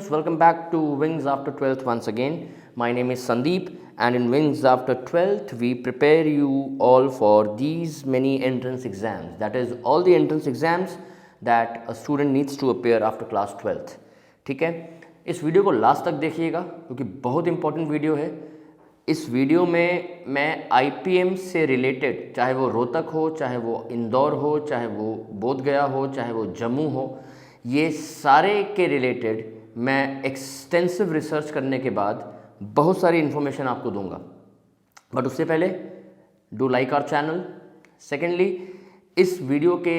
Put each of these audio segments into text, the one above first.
students, welcome back to Wings After 12th once again. My name is Sandeep and in Wings After 12th we prepare you all for these many entrance exams. That is all the entrance exams that a student needs to appear after class 12th. ठीक है, इस video को last तक देखिएगा क्योंकि बहुत important video है। इस वीडियो में मैं IPM से रिलेटेड, चाहे वो रोहतक हो, चाहे वो इंदौर हो, चाहे वो बोधगया हो, चाहे वो जम्मू हो, ये सारे के रिलेटेड मैं एक्सटेंसिव रिसर्च करने के बाद बहुत सारी इन्फॉर्मेशन आपको दूंगा। बट उससे पहले do like our channel. Secondly, इस वीडियो के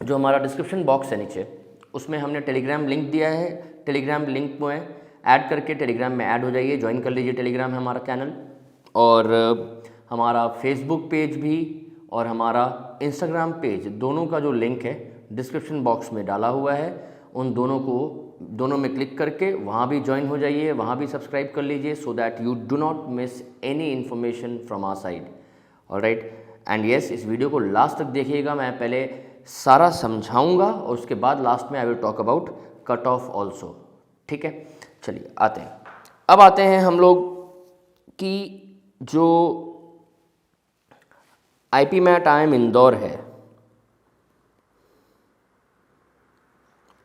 जो हमारा डिस्क्रिप्शन बॉक्स है नीचे, उसमें हमने टेलीग्राम लिंक दिया है। टेलीग्राम लिंक में ऐड करके टेलीग्राम में ऐड हो जाइए, ज्वाइन कर लीजिए। टेलीग्राम है हमारा चैनल और हमारा फेसबुक पेज भी और हमारा इंस्टाग्राम पेज, दोनों का जो लिंक है डिस्क्रिप्शन बॉक्स में डाला हुआ है। उन दोनों में क्लिक करके वहाँ भी ज्वाइन हो जाइए, वहाँ भी सब्सक्राइब कर लीजिए so that you do not miss any information from our side. Alright, and yes, इस वीडियो को लास्ट तक देखिएगा। मैं पहले सारा समझाऊंगा और उसके बाद लास्ट में I will talk about cut off also. ठीक है, चलिए आते हैं। अब आते हैं हम लोग की जो IPMAT IIM इंदौर है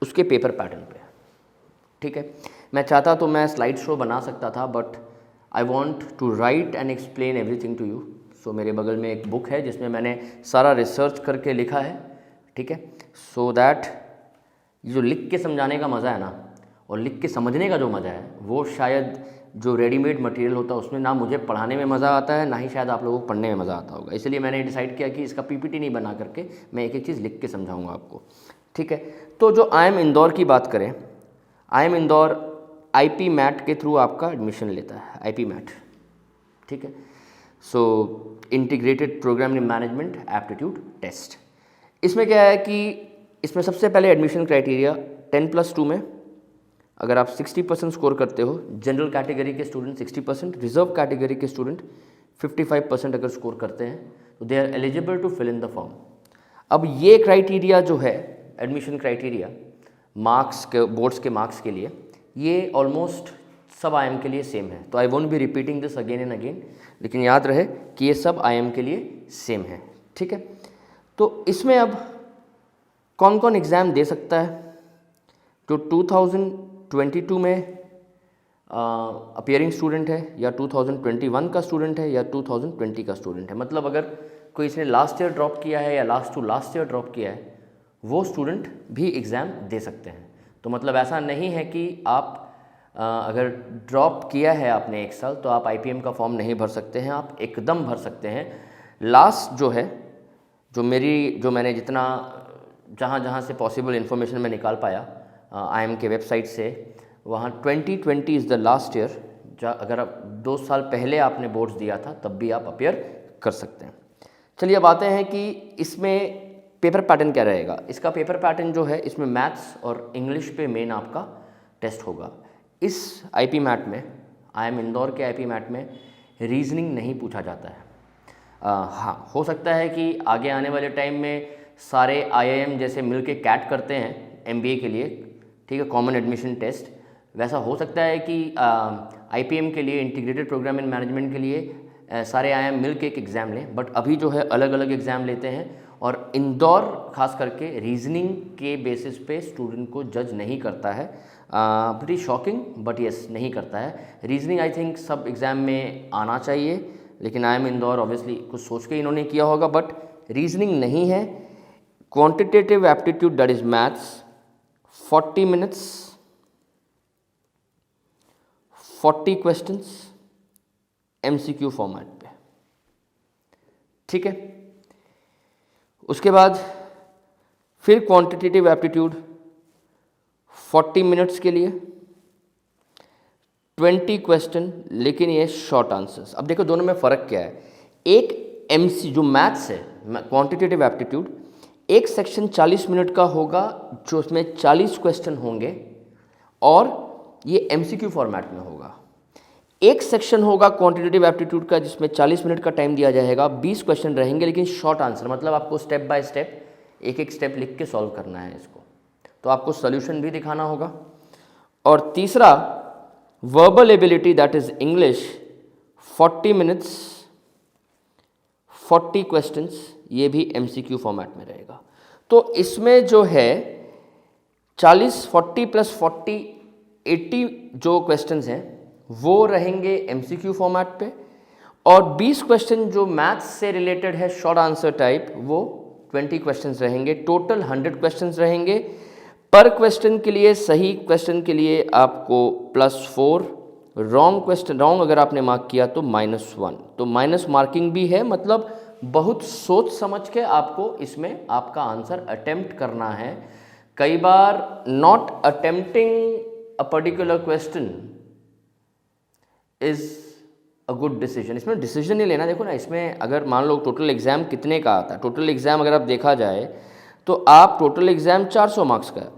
उसके पेपर पैटर्न पे। ठीक है, मैं चाहता तो मैं स्लाइड शो बना सकता था, but I want to write and explain everything to you. So मेरे बगल में एक बुक है जिसमें मैंने सारा रिसर्च करके लिखा है। ठीक है, सो दैट ये जो लिख के समझाने का मज़ा है ना, और लिख के समझने का जो मज़ा है, वो शायद जो रेडीमेड मटेरियल होता है उसमें ना मुझे पढ़ाने में मज़ा आता है, ना ही शायद आप लोगों को पढ़ने में मज़ा आता होगा। इसलिए मैंने डिसाइड किया कि इसका PPT नहीं बना करके मैं एक एक चीज़ लिख के समझाऊंगा आपको। ठीक है, तो जो IIM इंदौर की बात करें, IIM इंदौर IPMAT के थ्रू आपका एडमिशन लेता है। IPMAT, ठीक है, so integrated program in management aptitude test. इसमें क्या है कि इसमें सबसे पहले एडमिशन क्राइटेरिया 10+2 में अगर आप 60% स्कोर करते हो, जनरल कैटेगरी के स्टूडेंट 60%, रिजर्व कैटेगरी के स्टूडेंट 55% अगर स्कोर करते हैं तो they are eligible to fill in the form. अब ये क्राइटेरिया जो है, एडमिशन क्राइटेरिया मार्क्स के, बोर्ड्स के मार्क्स के लिए, ये ऑलमोस्ट सब IIM के लिए सेम है। तो I won't be repeating this again and again, लेकिन याद रहे कि ये सब IIM के लिए सेम है। ठीक है, तो इसमें अब कौन कौन एग्ज़ाम दे सकता है? जो 2022 में अपियरिंग स्टूडेंट है, या 2021 का स्टूडेंट है, या 2020 का स्टूडेंट है। मतलब अगर कोई इसने लास्ट ईयर ड्रॉप किया है या last to last year drop किया है, वो स्टूडेंट भी एग्ज़ाम दे सकते हैं। तो मतलब ऐसा नहीं है कि आप अगर ड्रॉप किया है आपने एक साल तो आप IPM का फॉर्म नहीं भर सकते हैं, आप एकदम भर सकते हैं। लास्ट जो है, जो मैंने जितना जहाँ से पॉसिबल इन्फॉर्मेशन मैं निकाल पाया IIM के वेबसाइट से, वहाँ 2020 इज़ द लास्ट ईयर। अगर आप 2 साल पहले आपने बोर्ड्स दिया था तब भी आप अपियर कर सकते हैं। चलिए अब आते हैं कि इसमें पेपर पैटर्न क्या रहेगा। इसका पेपर पैटर्न जो है, इसमें मैथ्स और इंग्लिश पे मेन आपका टेस्ट होगा। इस IPMAT में, IIM इंदौर के IPMAT में रीजनिंग नहीं पूछा जाता है। हाँ, हो सकता है कि आगे आने वाले टाइम में सारे IIM जैसे मिल के कैट करते हैं MBA के लिए, ठीक है, कॉमन एडमिशन टेस्ट, वैसा हो सकता है कि IPM के लिए, इंटीग्रेटेड प्रोग्राम इन मैनेजमेंट के लिए सारे IIM मिल के एक एग्ज़ाम लें। बट अभी जो है अलग अलग एग्ज़ाम लेते हैं, और इंदौर खास करके रीजनिंग के बेसिस पे स्टूडेंट को जज नहीं करता है। प्रीटी शॉकिंग, बट यस, नहीं करता है। रीजनिंग आई थिंक सब एग्ज़ाम में आना चाहिए, लेकिन IIM इंदौर ऑब्वियसली कुछ सोच के इन्होंने किया होगा, बट रीजनिंग नहीं है। Quantitative aptitude, that is maths, 40 minutes, 40 questions, MCQ format पे। ठीक है, उसके बाद फिर क्वांटिटेटिव एप्टीट्यूड 40 मिनट्स के लिए 20 क्वेश्चन, लेकिन ये शॉर्ट आंसर्स। अब देखो दोनों में फ़र्क क्या है। एक MC जो मैथ्स है, क्वांटिटेटिव एप्टीट्यूड, एक सेक्शन 40 मिनट का होगा जो उसमें 40 क्वेश्चन होंगे, और ये MCQ फॉर्मेट में होगा। एक सेक्शन होगा क्वांटिटेटिव एप्टीट्यूड का जिसमें 40 मिनट का टाइम दिया जाएगा, 20 क्वेश्चन रहेंगे, लेकिन शॉर्ट आंसर, मतलब आपको स्टेप बाय स्टेप एक एक स्टेप लिख के सॉल्व करना है इसको। तो आपको सॉल्यूशन भी दिखाना होगा। और तीसरा verbal ability that is English 40 minutes 40 questions, ये भी MCQ फॉर्मेट में रहेगा। तो इसमें जो है 40 40 प्लस 40 80 जो क्वेश्चंस हैं वो रहेंगे MCQ फॉर्मेट पे, और 20 क्वेश्चन जो मैथ्स से रिलेटेड है शॉर्ट आंसर टाइप वो 20 क्वेश्चंस रहेंगे। टोटल 100 क्वेश्चंस रहेंगे। पर क्वेश्चन के लिए, सही क्वेश्चन के लिए आपको +4, रॉन्ग अगर आपने मार्क किया तो -1, तो माइनस मार्किंग भी है। मतलब बहुत सोच समझ के आपको इसमें आपका आंसर अटेम्प्ट करना है। कई बार not attempting a particular question is a good decision. इसमें डिसीजन नहीं लेना। देखो ना, इसमें अगर मान लो टोटल एग्ज़ाम कितने का आता है, टोटल एग्ज़ाम अगर आप देखा जाए तो आप टोटल एग्ज़ाम 400 मार्क्स का है,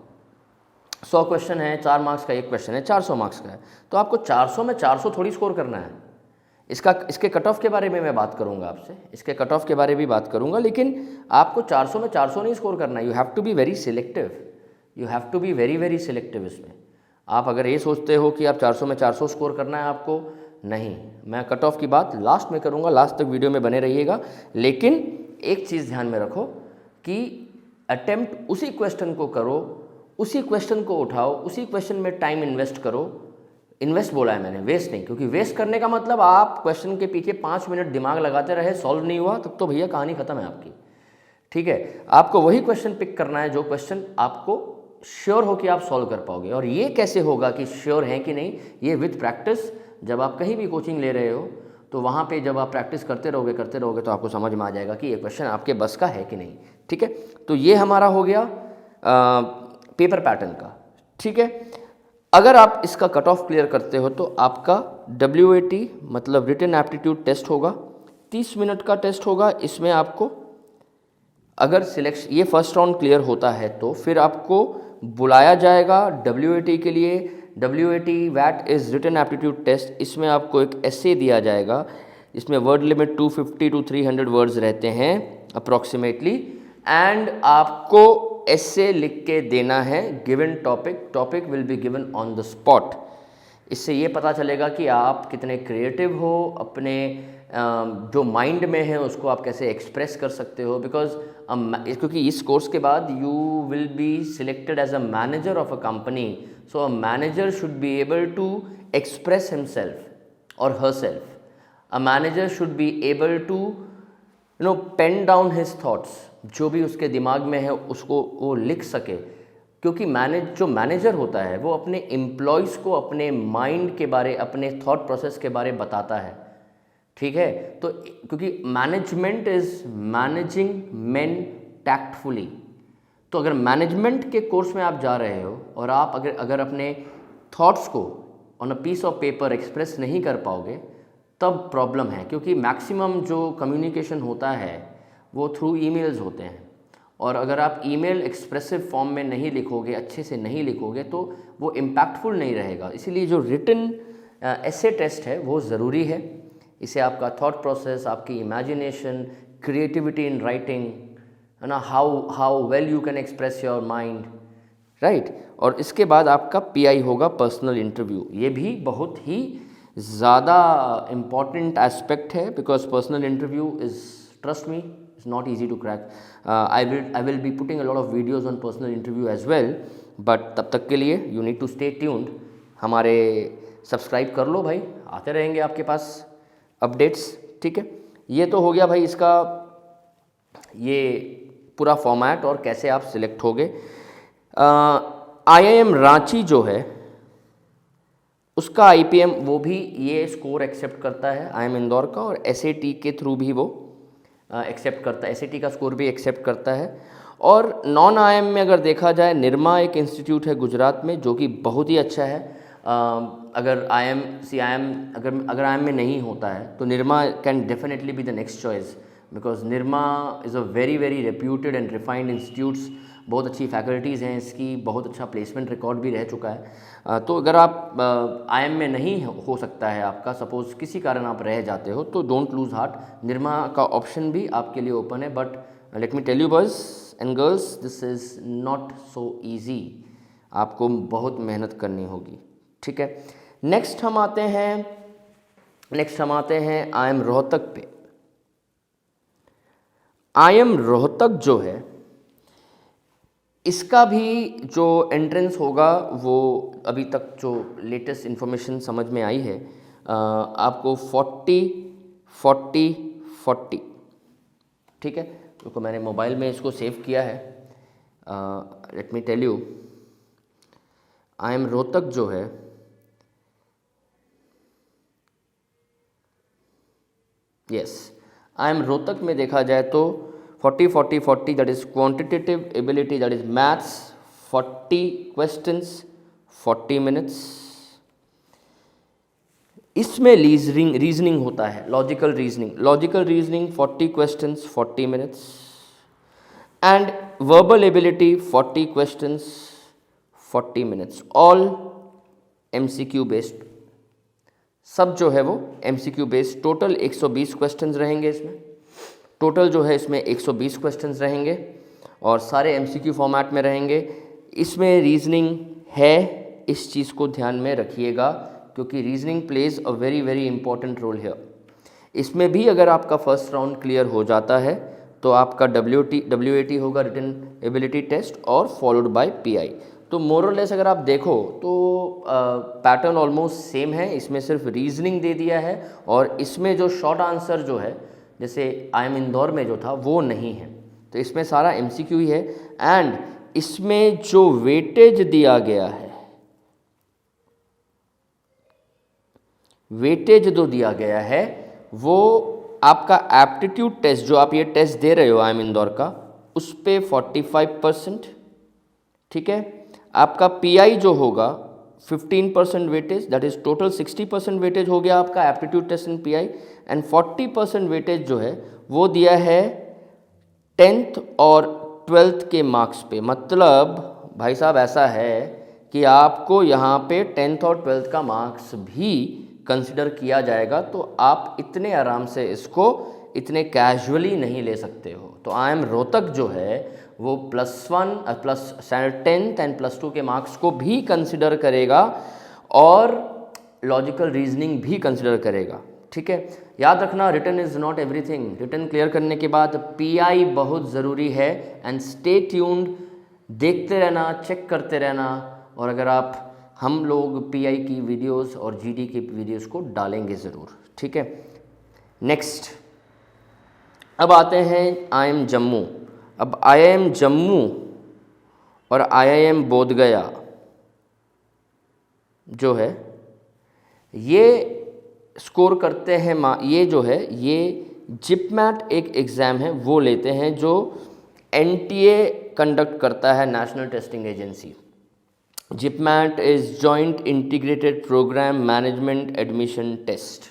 100 क्वेश्चन है, 4 मार्क्स का एक क्वेश्चन है, 400 मार्क्स का है। तो आपको 400 में 400 थोड़ी स्कोर करना है। इसके कट ऑफ के बारे में मैं बात करूंगा आपसे, इसके कट ऑफ के बारे में भी बात करूंगा, लेकिन आपको 400 में 400 नहीं स्कोर करना है। You have to be very selective, you have to be very very selective. इसमें आप अगर ये सोचते हो कि आप 400 में 400 स्कोर करना है आपको, नहीं। मैं कट ऑफ की बात लास्ट में करूंगा, लास्ट तक वीडियो में बने रहिएगा। लेकिन एक चीज़ ध्यान में रखो कि अटेम्प्ट उसी क्वेश्चन को करो, उसी क्वेश्चन को उठाओ, उसी क्वेश्चन में टाइम इन्वेस्ट करो। इन्वेस्ट बोला है मैंने, वेस्ट नहीं, क्योंकि वेस्ट करने का मतलब आप क्वेश्चन के पीछे 5 मिनट दिमाग लगाते रहे, सॉल्व नहीं हुआ, तब तो भैया कहानी खत्म है आपकी। ठीक है, आपको वही क्वेश्चन पिक करना है जो क्वेश्चन आपको श्योर हो कि आप सॉल्व कर पाओगे। और ये कैसे होगा कि श्योर है कि नहीं, ये विद प्रैक्टिस। जब आप कहीं भी कोचिंग ले रहे हो तो वहाँ पे जब आप प्रैक्टिस करते रहोगे तो आपको समझ में आ जाएगा कि ये क्वेश्चन आपके बस का है कि नहीं। ठीक है, तो ये हमारा हो गया पेपर पैटर्न का। ठीक है, अगर आप इसका कट ऑफ क्लियर करते हो तो आपका WAT मतलब रिटन एप्टीट्यूड टेस्ट होगा, 30 मिनट का टेस्ट होगा। इसमें आपको अगर सिलेक्शन ये फर्स्ट राउंड क्लियर होता है तो फिर आपको बुलाया जाएगा WAT के लिए। WAT is written aptitude test. इसमें आपको एक एसे दिया जाएगा, इसमें वर्ड लिमिट 250 to 300 वर्ड्स रहते हैं अप्रॉक्सीमेटली, एंड आपको एसे लिख के देना है given topic will be given on the spot. इससे ये पता चलेगा कि आप कितने क्रिएटिव हो, अपने जो माइंड में है उसको आप कैसे एक्सप्रेस कर सकते हो। बिकॉज क्योंकि इस कोर्स के बाद you will be selected as a manager of a company, so a manager should be able to express himself और herself. A manager should be able to pen down his thoughts, जो भी उसके दिमाग में है उसको वो लिख सके। क्योंकि जो मैनेजर होता है वो अपने एम्प्लॉयज़ को अपने माइंड के बारे, अपने थॉट प्रोसेस के बारे बताता है। ठीक है, तो क्योंकि management is managing main tactfully. तो अगर मैनेजमेंट के कोर्स में आप जा रहे हो और आप अगर अपने थॉट्स को on a piece of paper express नहीं कर पाओगे तब प्रॉब्लम है। क्योंकि मैक्सिमम जो कम्युनिकेशन होता है वो थ्रू ईमेल्स होते हैं, और अगर आप ईमेल एक्सप्रेसिव फॉर्म में नहीं लिखोगे, अच्छे से नहीं लिखोगे, तो वो इम्पैक्टफुल नहीं रहेगा। इसीलिए जो रिटन एसे टेस्ट है वो ज़रूरी है। इसे आपका थॉट प्रोसेस, आपकी इमेजिनेशन, क्रिएटिविटी इन राइटिंग, है ना, how well you can express your mind, right. और इसके बाद आपका PI होगा, पर्सनल इंटरव्यू। ये भी बहुत ही ज़्यादा इम्पॉर्टेंट एस्पेक्ट है, because personal interview is, trust me, it's not easy to crack. I will be putting a lot of videos on personal interview as well, but तब तक के लिए you need to stay tuned. हमारे subscribe कर लो भाई, आते रहेंगे आपके पास अपडेट्स। ठीक है, ये तो हो गया भाई इसका ये पूरा फॉर्मेट और कैसे आप सिलेक्ट होगे। IIM रांची जो है उसका IPM वो भी ये स्कोर एक्सेप्ट करता है, IIM इंदौर का, और SAT के थ्रू भी वो एक्सेप्ट करता है, SAT का स्कोर भी एक्सेप्ट करता है। और नॉन IIM में अगर देखा जाए, निरमा एक इंस्टीट्यूट है गुजरात में जो कि बहुत ही अच्छा है। अगर IIM में नहीं होता है तो Nirma can definitely be the next choice, because Nirma is a very very reputed and refined institutes. बहुत अच्छी फैकल्टीज़ हैं इसकी, बहुत अच्छा प्लेसमेंट रिकॉर्ड भी रह चुका है। तो अगर आप IIM में नहीं हो सकता है आपका, सपोज़ किसी कारण आप रह जाते हो, तो डोंट लूज़ हार्ट, निरमा का ऑप्शन भी आपके लिए ओपन है। But let me tell you boys and girls, this is not so easy. आपको बहुत मेहनत करनी होगी, ठीक है। नेक्स्ट हम आते हैं आई एम रोहतक पे। आई एम रोहतक जो है, इसका भी जो एंट्रेंस होगा वो अभी तक जो लेटेस्ट इन्फॉर्मेशन समझ में आई है, आपको 40-40-40, ठीक है। तो मैंने मोबाइल में इसको सेव किया है। Let me tell you, I am Rohtak जो है, यस, आई एम रोहतक में देखा जाए तो 40-40-40, that is quantitative ability, that is maths, 40 questions 40 minutes. इसमें रीजनिंग होता है, logical reasoning 40 questions 40 minutes, and verbal ability 40 questions 40 minutes, all MCQ based, सब जो है वो MCQ बेस्ड। टोटल 120 क्वेश्चंस रहेंगे इसमें, टोटल जो है इसमें 120 क्वेश्चंस रहेंगे और सारे MCQ फॉर्मेट में रहेंगे। इसमें रीजनिंग है, इस चीज़ को ध्यान में रखिएगा क्योंकि reasoning plays a very very important role है। इसमें भी अगर आपका फर्स्ट राउंड क्लियर हो जाता है तो आपका WAT होगा, रिटन एबिलिटी टेस्ट, और फॉलोड बाय PI। तो मोर और लेस अगर आप देखो तो पैटर्न ऑलमोस्ट सेम है, इसमें सिर्फ रीजनिंग दे दिया है और इसमें जो शॉर्ट आंसर जो है जैसे आई एम इंदौर में जो था वो नहीं है। तो इसमें सारा MCQ ही है, एंड इसमें जो वेटेज दिया गया है, वेटेज जो दिया गया है वो आपका एप्टीट्यूड टेस्ट, जो आप ये टेस्ट दे रहे हो आई एम इंदौर का, उस पे 45%, ठीक है। आपका PI जो होगा 15% weightage, that is total 60% weightage हो गया आपका aptitude test and PI, and 40% weightage जो है वो दिया है 10th और 12th के मार्क्स पे। मतलब भाई साहब ऐसा है कि आपको यहाँ पे 10th और 12th का मार्क्स भी कंसिडर किया जाएगा, तो आप इतने आराम से इसको इतने कैजुअली नहीं ले सकते हो। तो आई एम रोहतक जो है वो +10th एंड +2 के मार्क्स को भी कंसिडर करेगा और लॉजिकल रीजनिंग भी कंसिडर करेगा, ठीक है। याद रखना, written is not everything. Written clear करने के बाद PI बहुत ज़रूरी है, एंड स्टे ट्यून्ड, देखते रहना, चेक करते रहना। और अगर आप, हम लोग PI की वीडियोस और GD की वीडियोस को डालेंगे ज़रूर, ठीक है। नेक्स्ट अब आते हैं IIM जम्मू। अब IIM जम्मू और IIM बोधगया जो है ये स्कोर करते हैं, ये जो है ये जिपमैट एक एग्ज़ाम है वो लेते हैं जो NTA कंडक्ट करता है, national testing agency. JIPMAT is joint integrated programme management admission test.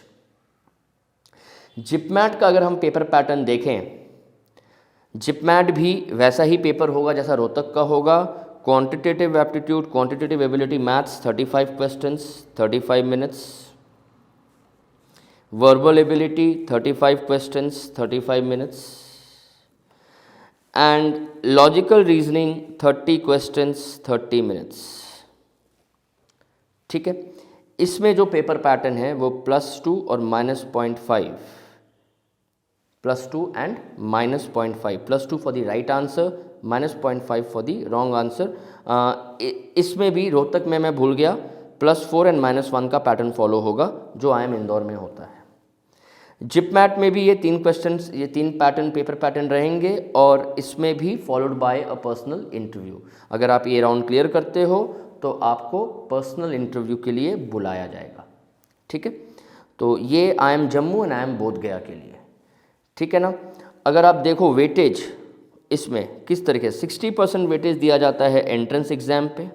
JIPMAT का अगर हम पेपर पैटर्न देखें, जिपमैट भी वैसा ही पेपर होगा जैसा रोहतक का होगा। Quantitative aptitude, quantitative ability, maths 35 questions 35 minutes, verbal ability 35 questions 35 minutes, and logical reasoning 30 questions 30 minutes, ठीक है। इसमें जो पेपर पैटर्न है वो +2 और -0.5, +2 and -0.5, +2 for the right answer, -0.5 for the wrong answer. इसमें भी रोहतक में मैं भूल गया, +4 एंड -1 का पैटर्न फॉलो होगा जो IIM इंदौर में होता है। जिपमैट में भी ये 3 क्वेश्चंस, ये 3 पैटर्न, पेपर पैटर्न रहेंगे और इसमें भी followed by a personal interview. अगर आप ये राउंड क्लियर करते हो तो आपको पर्सनल इंटरव्यू के लिए बुलाया जाएगा, ठीक है। तो ये IIM Jammu and IIM Bodhgaya के लिए, ठीक है ना। अगर आप देखो वेटेज इसमें किस तरीके से 60% वेटेज दिया जाता है एंट्रेंस एग्जाम पे,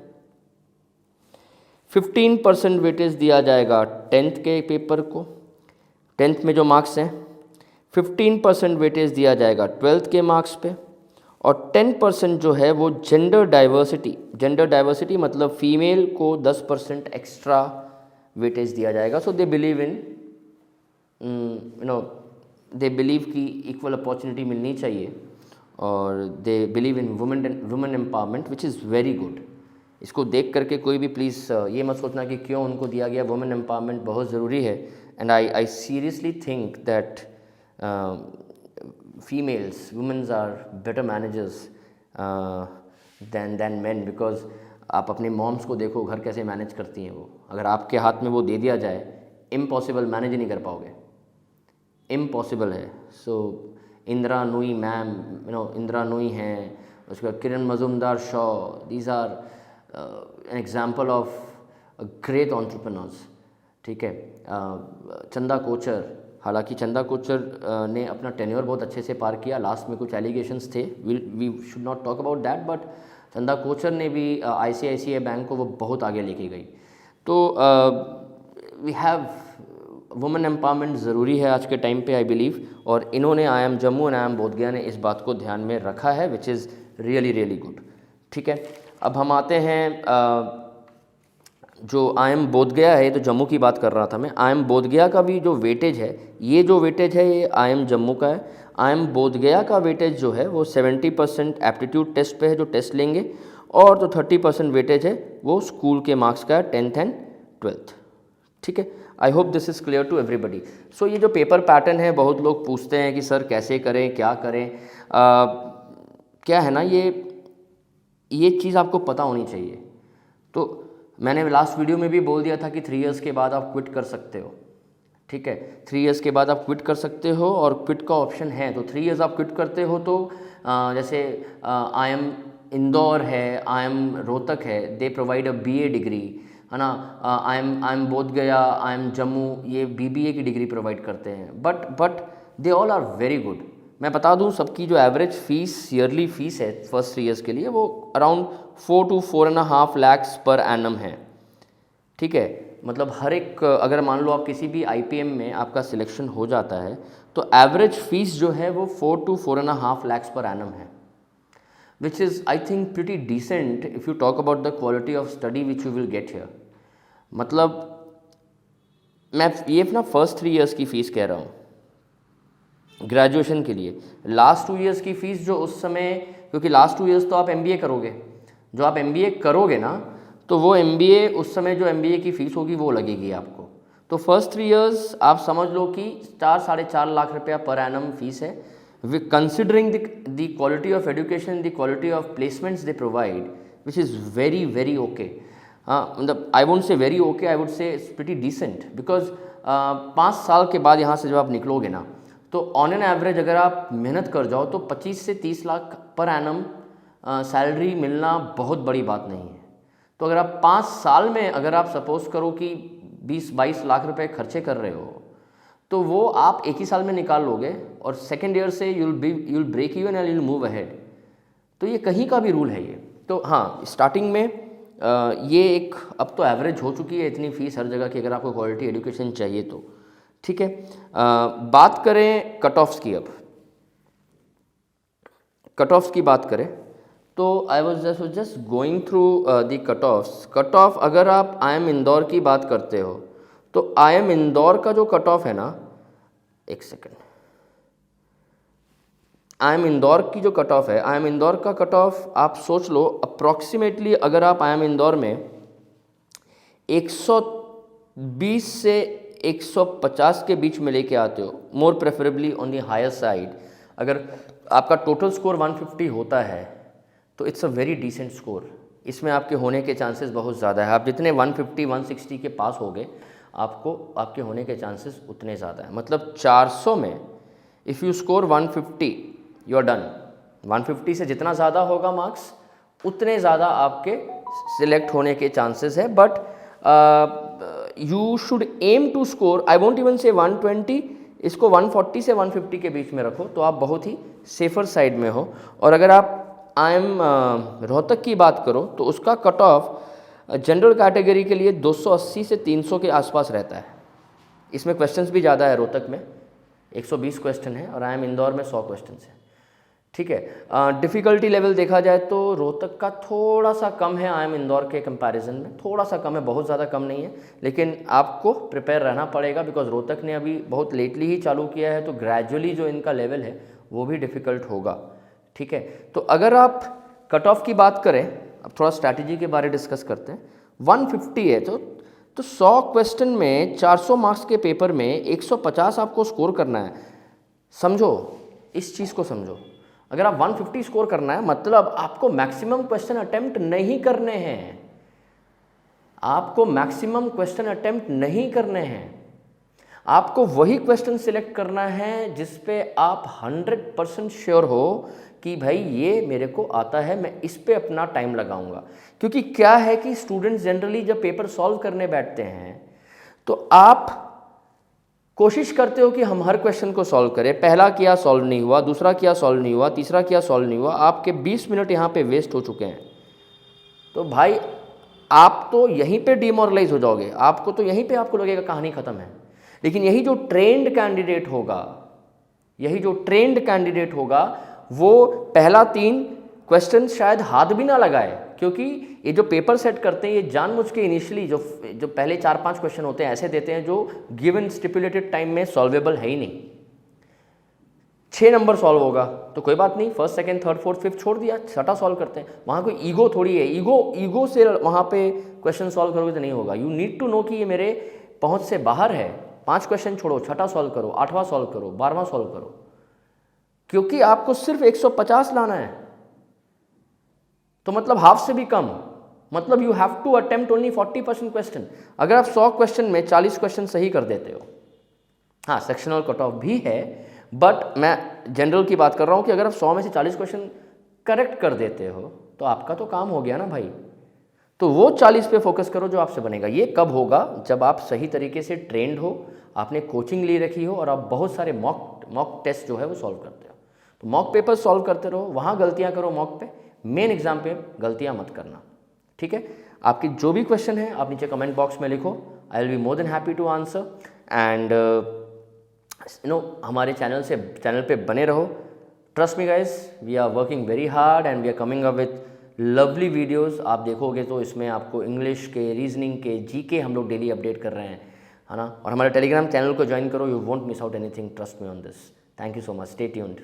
15% वेटेज दिया जाएगा 10th के पेपर को, 10th में जो मार्क्स हैं, 15% वेटेज दिया जाएगा 12th के मार्क्स पे, और 10% जो है वो जेंडर डाइवर्सिटी मतलब फीमेल को 10% एक्स्ट्रा वेटेज दिया जाएगा। So they believe in they believe कि इक्वल अपॉर्चुनिटी मिलनी चाहिए और they believe in women empowerment, which is very good. इसको देख करके कोई भी प्लीज़ ये मत सोचना कि क्यों उनको दिया गया। वुमेन एम्पावरमेंट बहुत ज़रूरी है and I seriously think that females womens are better managers than man, because आप अपने मॉम्स को देखो घर कैसे मैनेज करती हैं वो। अगर आपके हाथ में वो दे दिया जाए, इम्पॉसिबल, मैनेज नहीं कर पाओगे, इम्पॉसिबल है। सो इंदिरा नूई मैम, इंदिरा नूई हैं, उसके बाद Kiran Mazumdar Shaw, these are an example of great entrepreneurs. ठीक है, चंदा कोचर, हालांकि चंदा कोचर ने अपना टेन्योर बहुत अच्छे से पार किया, लास्ट में कुछ एलिगेशंस थे, we should not talk about that, but Chanda Kochhar ने भी ICICI बैंक को वो बहुत आगे लेके गई। तो वी हैव वुमेन एम्पावरमेंट ज़रूरी है आज के टाइम पे, आई बिलीव, और इन्होंने IIM Jammu and IIM Bodhgaya ने इस बात को ध्यान में रखा है, विच इज़ रियली गुड। ठीक है, अब हम आते हैं जो IIM बोधगया है, तो जम्मू की बात कर रहा था मैं। IIM बोधगया का भी जो वेटेज है, ये जो वेटेज है ये IIM जम्मू का है। IIM बोधगया का वेटेज जो है वो 70% एप्टीट्यूड टेस्ट पे है जो टेस्ट लेंगे, और जो 30% वेटेज है वो स्कूल के मार्क्स का है, 10th एंड 12th। ठीक है, I hope this is clear to everybody. So ये जो पेपर पैटर्न है, बहुत लोग पूछते हैं कि सर कैसे करें, क्या करें। क्या है ना, ये चीज़ आपको पता होनी चाहिए। तो मैंने लास्ट वीडियो में भी बोल दिया था कि 3 इयर्स के बाद आप क्विट कर सकते हो। ठीक है, 3 इयर्स के बाद आप क्विट कर सकते हो और क्विट का ऑप्शन है। तो 3 इयर्स आप क्विट करते हो तो जैसे IIM इंदौर है, IIM रोहतक है, they provide a BA degree, है ना। IIM बोधगया, IIM जम्मू, ये BBA की डिग्री प्रोवाइड करते हैं। But they all are very good. मैं बता दूं, सबकी जो एवरेज फ़ीस, ईयरली फ़ीस है फर्स्ट 3 इयर्स के लिए, वो around 4 to 4.5 lakhs per annum है। ठीक है, मतलब हर एक, अगर मान लो आप किसी भी IPM में आपका सिलेक्शन हो जाता है तो एवरेज फ़ीस जो है वो 4 to 4.5 lakhs पर एनम है, which is I think pretty decent if you talk about the quality of study which you will get here. मतलब मैं ये अपना फर्स्ट 3 इयर्स की फ़ीस कह रहा हूँ ग्रेजुएशन के लिए। लास्ट 2 इयर्स की फ़ीस जो उस समय, क्योंकि लास्ट 2 इयर्स तो आप MBA करोगे, जो आप MBA करोगे ना, तो वो MBA उस समय जो MBA की फ़ीस होगी वो लगेगी आपको। तो फर्स्ट 3 इयर्स आप समझ लो कि 4-4.5 लाख रुपया पर एनम फीस है, considering the quality of education, the quality of placements they provide, which is very okay. मतलब I won't say very okay, I would say it's pretty decent, because 5 साल के बाद यहाँ से जब आप निकलोगे ना, तो ऑन एन एवरेज अगर आप मेहनत कर जाओ तो 25 से 30 लाख पर एनम सैलरी मिलना बहुत बड़ी बात नहीं है। तो अगर आप 5 साल में, अगर आप सपोज करो कि 20-22 लाख रुपए खर्चे कर रहे हो, तो वो आप एक ही साल में निकाल लोगे, और सेकेंड ईयर से you'll break even and you'll move ahead. तो ये कहीं का भी रूल है ये। तो हाँ, स्टार्टिंग में ये एक, अब तो एवरेज हो चुकी है इतनी फ़ीस हर जगह की, अगर आपको क्वालिटी एजुकेशन चाहिए तो। ठीक है, बात करें कट ऑफ्स की। अब कट ऑफ्स की बात करें तो I was just going through the cut offs. Cut off, अगर आप IIM इंदौर की बात करते हो तो IIM इंदौर का जो कट ऑफ है ना, एक सेकेंड, IIM इंदौर की जो कट ऑफ है, IIM इंदौर का कट ऑफ आप सोच लो अप्रॉक्सीमेटली, अगर आप IIM इंदौर में 120 से 150 के बीच में लेके आते हो, more preferably on the higher side, अगर आपका टोटल स्कोर 150 होता है तो it's a very decent score. इसमें आपके होने के चांसेस बहुत ज़्यादा है। आप जितने 150-160 के पास होगे, आपके होने के चांसेस उतने ज़्यादा हैं। मतलब 400 में if you score 150, you are done. 150 से जितना ज़्यादा होगा मार्क्स, उतने ज़्यादा आपके सिलेक्ट होने के चांसेस है। But you should aim to score, I won't even say 120, इसको 140 से 150 के बीच में रखो, तो आप बहुत ही सेफर साइड में हो। और अगर आप IIM रोहतक की बात करो तो उसका कट ऑफ जनरल कैटेगरी के लिए 280 से 300 के आसपास रहता है। इसमें क्वेश्चंस भी ज़्यादा है, रोहतक में 120 क्वेश्चन है और IIM इंदौर में 100 क्वेश्चन है। ठीक है, डिफ़िकल्टी लेवल देखा जाए तो रोहतक का थोड़ा सा कम है IIM इंदौर के कंपैरिजन में, थोड़ा सा कम है, बहुत ज़्यादा कम नहीं है, लेकिन आपको प्रिपेयर रहना पड़ेगा, बिकॉज रोहतक ने अभी बहुत लेटली ही चालू किया है, तो ग्रेजुअली जो इनका लेवल है वो भी डिफ़िकल्ट होगा। ठीक है, तो अगर आप कट ऑफ की बात करें अब थोड़ा स्ट्रैटेजी के बारे डिस्कस करते हैं। 150 है तो 100 क्वेश्चन में 400 मार्क्स के पेपर में 150 आपको स्कोर करना है। समझो, इस चीज़ को समझो। अगर आप 150 स्कोर करना है मतलब आपको मैक्सिमम क्वेश्चन अटेम्प्ट नहीं करने हैं, आपको मैक्सिमम क्वेश्चन अटेम्प्ट नहीं करने हैं। आपको वही क्वेश्चन सिलेक्ट करना है जिस पे आप 100% श्योर हो कि भाई ये मेरे को आता है, मैं इस पे अपना टाइम लगाऊंगा। क्योंकि क्या है कि स्टूडेंट्स जनरली जब पेपर सॉल्व करने बैठते हैं तो आप कोशिश करते हो कि हम हर क्वेश्चन को सॉल्व करें। पहला किया सॉल्व नहीं हुआ, दूसरा किया सॉल्व नहीं हुआ, तीसरा किया सॉल्व नहीं हुआ, आपके 20 मिनट यहाँ पे वेस्ट हो चुके हैं। तो भाई आप तो यहीं पे डिमोरलाइज हो जाओगे, आपको तो यहीं पे आपको लगेगा कहानी खत्म है। लेकिन यही जो ट्रेंड कैंडिडेट होगा वो पहला 3 क्वेश्चन शायद हाथ भी ना लगाए, क्योंकि ये जो पेपर सेट करते हैं ये जानबूझ के इनिशियली जो पहले 4-5 क्वेश्चन होते हैं ऐसे देते हैं जो गिवन स्टिपुलेटेड टाइम में सॉल्वेबल है ही नहीं। 6 नंबर सॉल्व होगा तो कोई बात नहीं, first second third fourth fifth छोड़ दिया, छठा सॉल्व करते हैं। वहाँ कोई ईगो थोड़ी है, ईगो से वहाँ पे क्वेश्चन सॉल्व करोगे तो नहीं होगा। यू नीड टू नो कि ये मेरे पहुँच से बाहर है। 5 क्वेश्चन छोड़ो, छठा सॉल्व करो, 8वां सॉल्व करो, 12वां सॉल्व करो, क्योंकि आपको सिर्फ 150 लाना है। तो मतलब हाफ से भी कम, मतलब you have to attempt only 40% question. अगर आप 100 क्वेश्चन में 40 क्वेश्चन सही कर देते हो, हाँ सेक्शनल कट ऑफ भी है, बट मैं जनरल की बात कर रहा हूँ कि अगर आप 100 में से 40 क्वेश्चन करेक्ट कर देते हो तो आपका तो काम हो गया ना भाई। तो वो 40 पे फोकस करो जो आपसे बनेगा। ये कब होगा? जब आप सही तरीके से ट्रेंड हो, आपने कोचिंग ले रखी हो और आप बहुत सारे मॉक टेस्ट जो है वो सॉल्व करते हो। तो मॉक पेपर सॉल्व करते रहो, वहाँ गलतियाँ करो मॉक पे, मेन एग्जाम पे गलतियाँ मत करना, ठीक है। आपकी जो भी क्वेश्चन है आप नीचे कमेंट बॉक्स में लिखो, I will be more than happy to answer. And हमारे चैनल पे बने रहो। Trust me guys, we are working very hard and we are coming up with lovely videos. आप देखोगे तो इसमें आपको इंग्लिश के, रीजनिंग के, जीके हम लोग डेली अपडेट कर रहे हैं, है ना। और हमारे टेलीग्राम चैनल को ज्वाइन करो, you won't miss out anything, trust me on this. Thank you so much, stay tuned.